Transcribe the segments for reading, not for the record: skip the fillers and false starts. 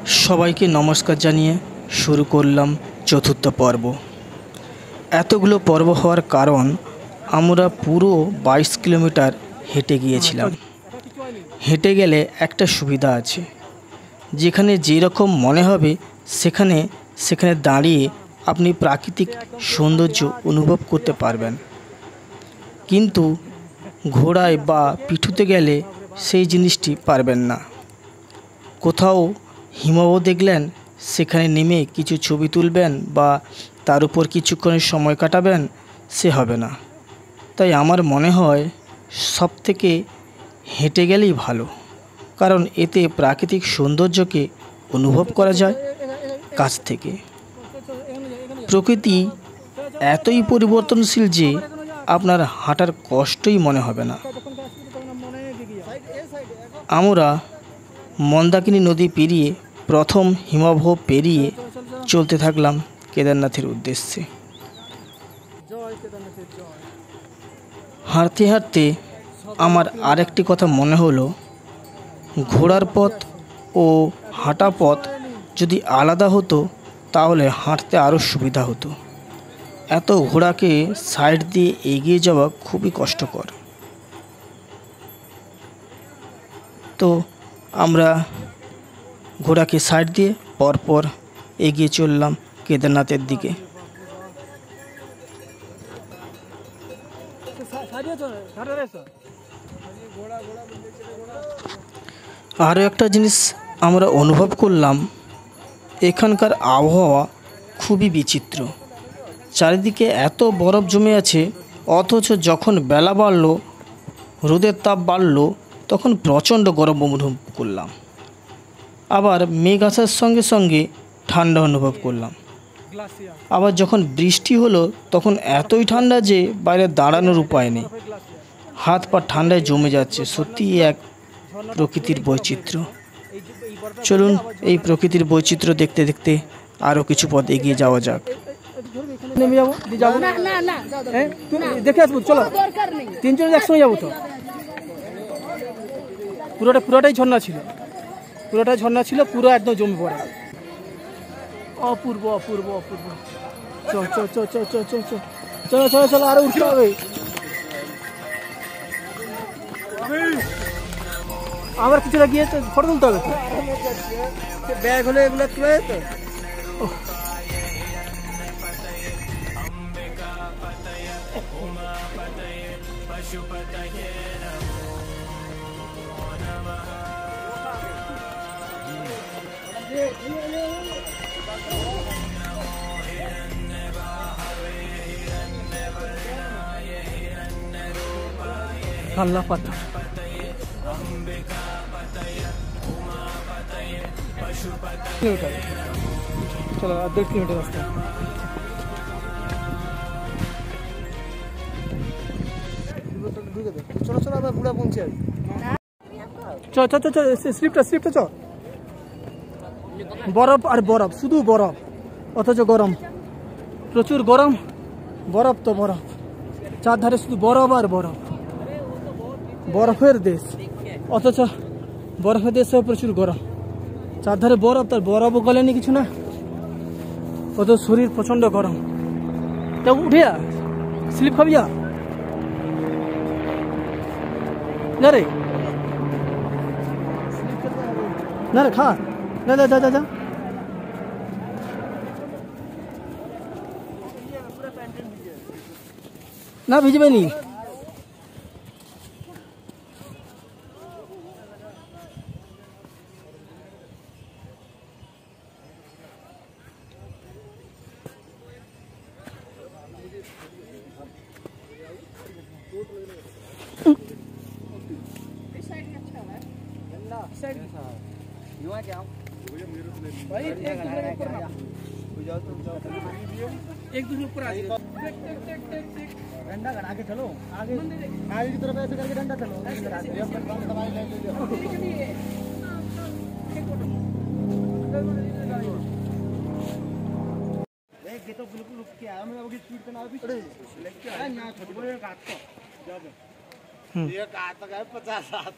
সবাইকে নমস্কার জানিয়ে শুরু করলাম চতুর্থ পর্ব। এতগুলো পর্ব হওয়ার কারণ আমরা পুরো 22 কিলোমিটার হেঁটে গিয়েছিলাম। হেঁটে গেলে একটা সুবিধা আছে, যেখানে যেরকম মনে হবে সেখানে দাঁড়িয়ে আপনি প্রাকৃতিক সৌন্দর্য অনুভব করতে পারবেন। কিন্তু ঘোড়ায় বা পিঠুতে গেলে সেই জিনিসটি পারবেন না। কোথাও হিমবাহ দেখলেন, সেখানে নেমে কিছু ছবি তুলবেন বা তার উপর কিছুক্ষণের সময় কাটাবেন, সে হবে না। তাই আমার মনে হয় সবথেকে হেঁটে গেলেই ভালো, কারণ এতে প্রাকৃতিক সৌন্দর্যকে অনুভব করা যায় কাছ থেকে। প্রকৃতি এতই পরিবর্তনশীল যে আপনার হাঁটার কষ্টই মনে হবে না। আমরা মন্দাকিনী নদী পেরিয়ে প্রথম হিমবাহ পেরিয়ে চলতে থাকলাম কেদারনাথের উদ্দেশ্যে। হাঁটতে হাঁটতে আমার আরেকটি কথা মনে হলো, ঘোড়ার পথ ও হাঁটা পথ যদি আলাদা হতো তাহলে হাঁটতে আরও সুবিধা হতো। এত ঘোড়াকে সাইড দিয়ে এগিয়ে যাওয়া খুবই কষ্টকর। তো আমরা ঘোড়াকে সাইড দিয়ে পরপর এগিয়ে চললাম কেদারনাথের দিকে। আরও একটা জিনিস আমরা অনুভব করলাম, এখানকার আবহাওয়া খুবই বিচিত্র। চারিদিকে এত বরফ জমে আছে, অথচ যখন বেলা বাড়ল, রোদের তাপ বাড়ল, তখন প্রচণ্ড গরম অনুভব করলাম। আবার মেঘ আসার সঙ্গে সঙ্গে ঠান্ডা অনুভব করলাম। আবার যখন বৃষ্টি হলো তখন এতই ঠান্ডা যে বাইরে দাঁড়ানোর উপায় নেই, হাত পা ঠান্ডায় জমে যাচ্ছে। সত্যিই এক প্রকৃতির বৈচিত্র্য। চলুন এই প্রকৃতির বৈচিত্র্য দেখতে দেখতে আরও কিছু পথ এগিয়ে যাওয়া যাক। দেখে আসবো, চলো তিনজনের একসঙ্গে যাবো। তো পুরোটাই ঝর্ণা ছিল, পুরো একদম জমে পড়ে। অপূর্ব অপূর্ব অপূর্ব। চল চল চল চল চল চল চল চলো চলো চলো, আরো উঠতে হবে। আবার কিছুটা গিয়ে ফটো তুলতে হবে। তো ব্যাগ হলে এগুলো কি হয় তো। আল্লাহ পাতা চলো, 1.5 কিলোমিটার রাস্তা। চলো চলো, আবার বুড়া পৌঁছে যাবে। চল চল চল, স্লিপটা চল। বরফ আর বরফ, শুধু বরফ, অথচ গরম, প্রচুর গরম। বরফ তো বরফ, চারধারে শুধু বরফ আর বরফ। বরফের দেশ, অথচ বরফের দেশেও প্রচুর গরম। চারধারে বরফ, তার বরফও গলেনি কিছু না, অথচ শরীর প্রচন্ড গরম। তা উঠে স্লিপ খাবি না রে, না রে, খা না, যা যা যা। না ভিজবে নি। एक दूसरे ऊपर आ जाओ, डंडा गड़ा के चलो, आगे की तरफ ऐसे करके डंडा चलो। ये तो बिल्कुल रुक के आया, मैं अभी स्पीड पे ना अभी ना छोटे बड़े काट को ये काट तक है 50 7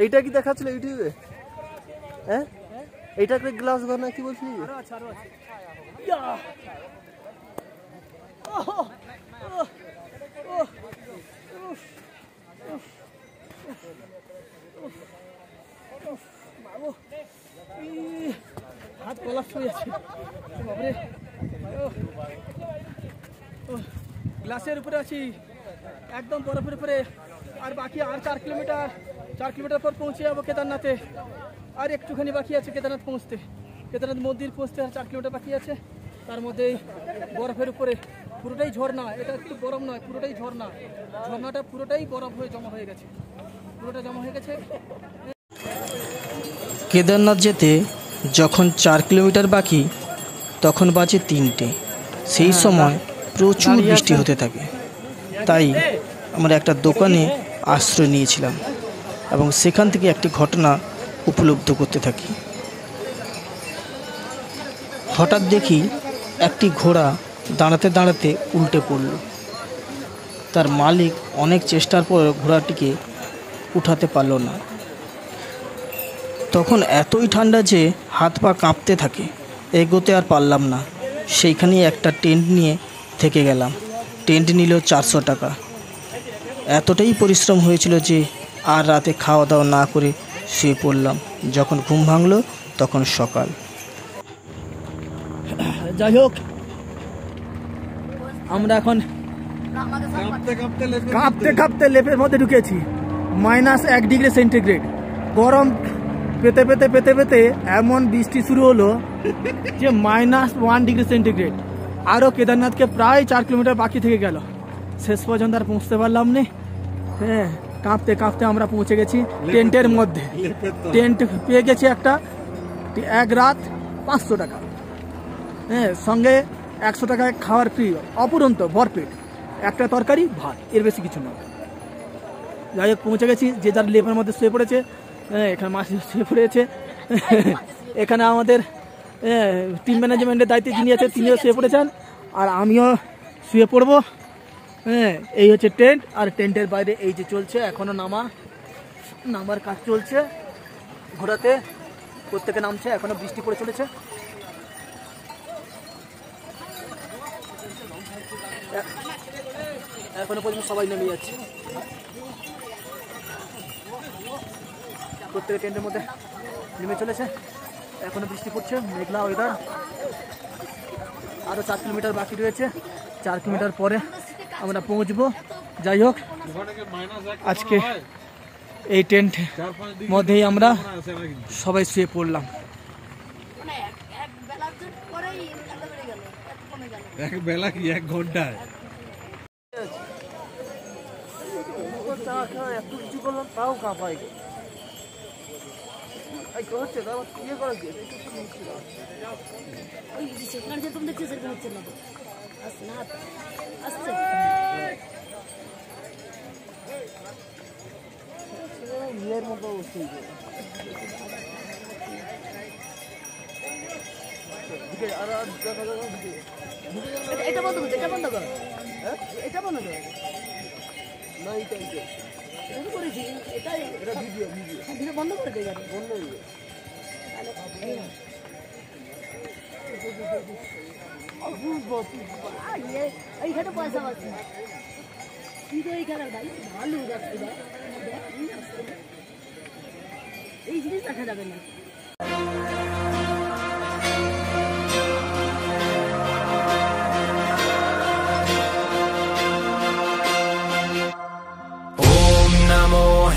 এইটা কি দেখাচ্ছিল ইউটিউবে? হ্যাঁ, এইটাকে গ্লাস ঘর না কি বলছিলি? হাত কলাপস হয়ে যাচ্ছে বাবরে। গ্লাসের উপরে আছি, একদম বরফের উপরে। আর বাকি আর 4 কিলোমিটার পর পৌঁছে যাবো কেদারনাথে। আর একটুখানি বাকি আছে কেদারনাথ পৌঁছতে, কেদারনাথ মন্দির পৌঁছতে আর 4 কিলোমিটার বাকি আছে। তার মধ্যে বরফের উপরে পুরোটাই ঝর্ণা, এটা একটু বরফ নয়, পুরোটাই ঝর্ণা। ঝর্ণাটা পুরোটাই বরফ হয়ে জমা হয়ে গেছে, পুরোটা জমা হয়ে গেছে। কেদারনাথ যেতে যখন 4 কিলোমিটার বাকি, তখন বাজে 3টে। সেই সময় প্রচুর বৃষ্টি হতে থাকে। তাই আমরা একটা দোকানে আশ্রয় নিয়েছিলাম এবং সেখান থেকে একটি ঘটনা উপলব্ধি করতে থাকি। হঠাৎ দেখি একটি ঘোড়া দাঁড়াতে দাঁড়াতে উল্টে পড়ল। তার মালিক অনেক চেষ্টার পর ঘোড়াটিকে উঠাতে পারল না। তখন এতই ঠান্ডা যে হাত পা কাঁপতে থাকে, এগোতে আর পারলাম না। সেইখানেই একটা টেন্ট নিয়ে থেকে গেলাম। টেন্ট নিল 400 টাকা। এতটাই পরিশ্রম হয়েছিল যে আর রাতে খাওয়া দাওয়া না করে শুয়ে পড়লাম। যখন ঘুম ভাঙলো তখন সকাল। যাই হোক, আমরা এখন কাঁপতে কাঁপতে লেপের মধ্যে ঢুকেছি। -1 ডিগ্রি সেন্টিগ্রেড গরম পেতে পেতে পেতে পেতে এমন বৃষ্টি শুরু হলো যে -1 ডিগ্রি সেন্টিগ্রেড। আরও কেদারনাথকে প্রায় 4 কিলোমিটার বাকি থেকে গেল। শেষ পর্যন্ত আর পৌঁছতে পারলাম না। হ্যাঁ, কাঁপতে কাঁপতে আমরা পৌঁছে গেছি টেন্টের মধ্যে। টেন্ট পেয়ে গেছি একটা, 1 রাত 500 টাকা। হ্যাঁ, সঙ্গে 100 টাকায় খাওয়ার ফ্রি, অপুরন্ত ভরপেট, একটা তরকারি ভাত, এর বেশি কিছু নয়। যাই হোক, পৌঁছে গেছি। যে যার লেপের মধ্যে শুয়ে পড়েছে। হ্যাঁ, এখানে মাসি শুয়ে পড়েছে। এখানে আমাদের টিম ম্যানেজমেন্টের দায়িত্বে যিনি আছে তিনিও শুয়ে পড়েছেন, আর আমিও শুয়ে পড়বো। হ্যাঁ, এই হচ্ছে টেন্ট। আর টেন্টের বাইরে এই যে চলছে এখনো নামার কাজ চলছে। ঘোড়াতে প্রত্যেকে নামছে, এখনো বৃষ্টি পড়ে চলেছে। এখনো পর্যন্ত সবাই নেমে যাচ্ছে, প্রত্যেকে টেন্টের মধ্যে নেমে চলেছে। এখনো বৃষ্টি পড়ছে, মেঘলা ওয়েদার। আরও 4 কিলোমিটার বাকি রয়েছে। 4 কিলোমিটার পরে আমরা পৌঁছবো। যাই হোক, আজকে এই টেন্ট মধ্যেই আমরা সবাই শুয়ে পড়লাম। এক বেলা কি 1 ঘন্টায়? এত কিছু করলাম তাও কাঁপাই। এটা বন্ধ কর, এটা বন্ধ কর, এটা বন্ধ কর। না, এটা করেছি, এটাই ভিডিও বন্ধ করে দেয়, বন্ধ হয়ে যায়। এইখানে পয়সা পাচ্ছি, কিন্তু এইখানে ভাই ভালো রাস্তা, এই জিনিস দেখা যাবে না।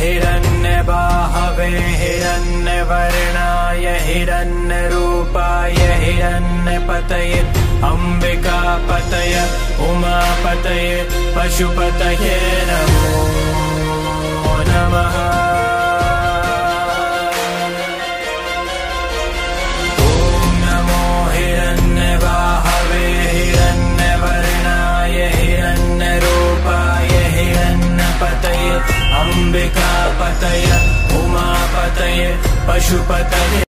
हिरण्यबाहवे हिरण्यवर्णाय हिरण्यरूपाय हिरण्यपतये अम्बिकापतये उमापतये पशुपतये नमो नमः। ॐ नमो हिरण्यबाहवे हिरण्यवर्णाय हिरण्यरूपाय हिरण्यपतये अम्बिकापतये उमापतये पशुपतये।